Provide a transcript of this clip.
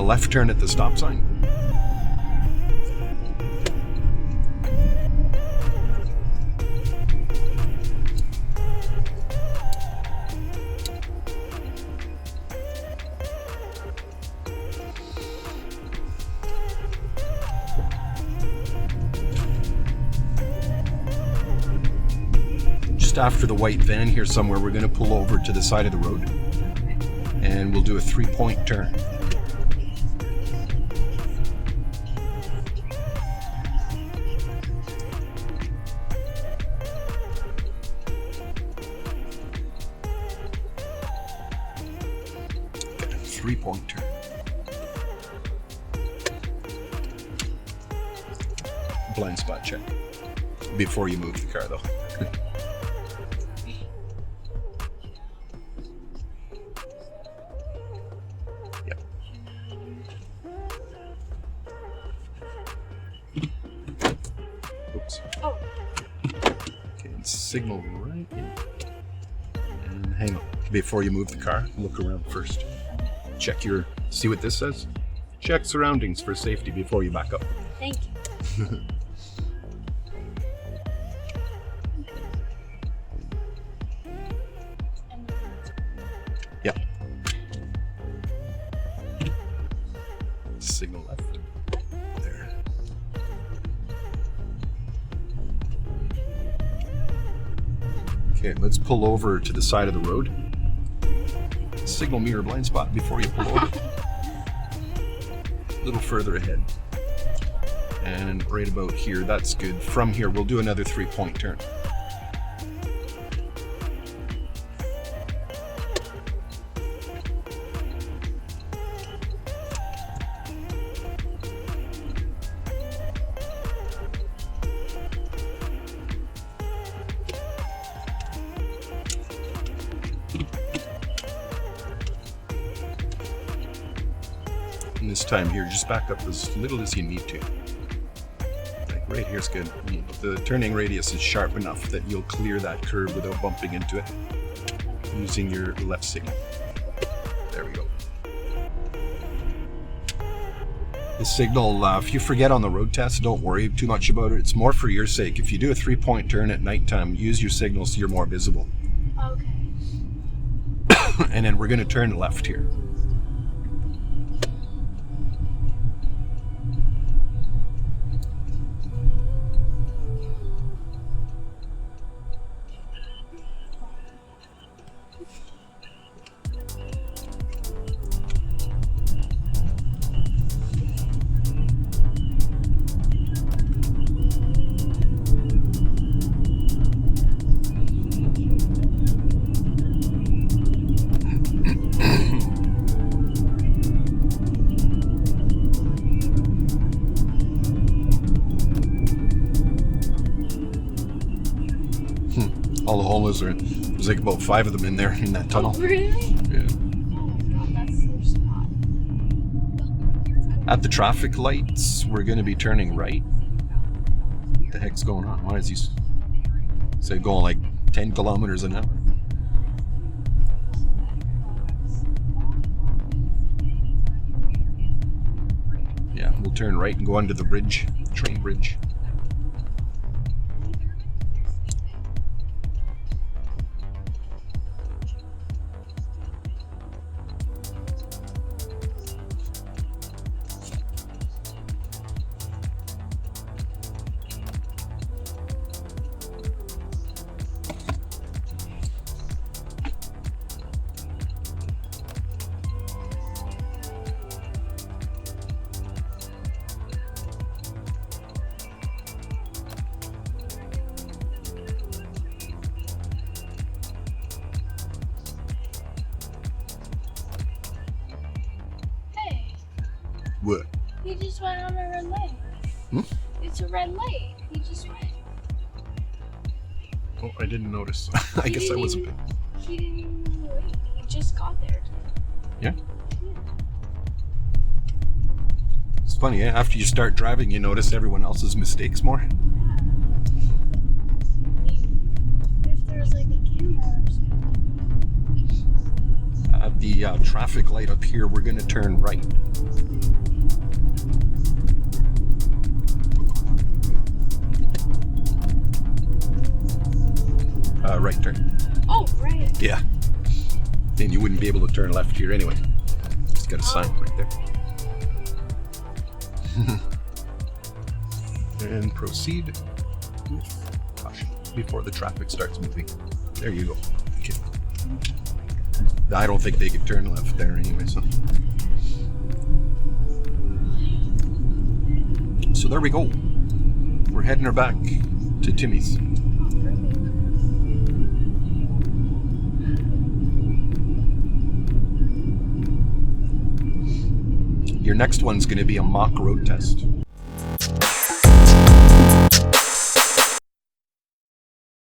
left turn at the stop sign. Just after the white van here somewhere, we're going to pull over to the side of the road and we'll do a 3-point turn. Okay, 3-point turn. Blind spot check before you move the car though. Oops. Oh. Okay, and signal right in. And hang on. Before you move the car, look around first. Check see what this says? Check surroundings for safety before you back up. Thank you. Yep. Signal left. There. Okay, let's pull over to the side of the road. Signal mirror blind spot before you pull over. A little further ahead. And right about here, that's good. From here, we'll do another 3-point turn. And this time here, just back up as little as you need to. Like right here's good. The turning radius is sharp enough that you'll clear that curve without bumping into it using your left signal. There we go. The signal, if you forget on the road test, don't worry too much about it. It's more for your sake. If you do a 3-point turn at nighttime, use your signal so you're more visible. Okay. And then we're going to turn left here. All the homeless are in. There's like about 5 of them in there in that tunnel. Oh, really? Yeah. Oh my god, that's their spot. At the traffic lights, we're going to be turning right. What the heck's going on? Why is he say going like 10 kilometers an hour? Yeah, we'll turn right and go under the bridge, train bridge. What? He just went on a red light. It's a red light. He just went. Oh, I didn't notice. I guess I wasn't. He didn't even wait. He just got there. Yeah? It's funny, eh? After you start driving, you notice everyone else's mistakes more. Yeah. I mean, if there's like a camera or something. the traffic light up here, we're going to turn right. Right turn. Oh, right. Yeah. Then you wouldn't be able to turn left here anyway. It's got a sign right there. And proceed with caution before the traffic starts moving. There you go. Okay. I don't think they could turn left there anyway, so there we go. We're heading her back to Timmy's. Your next one's going to be a mock road test.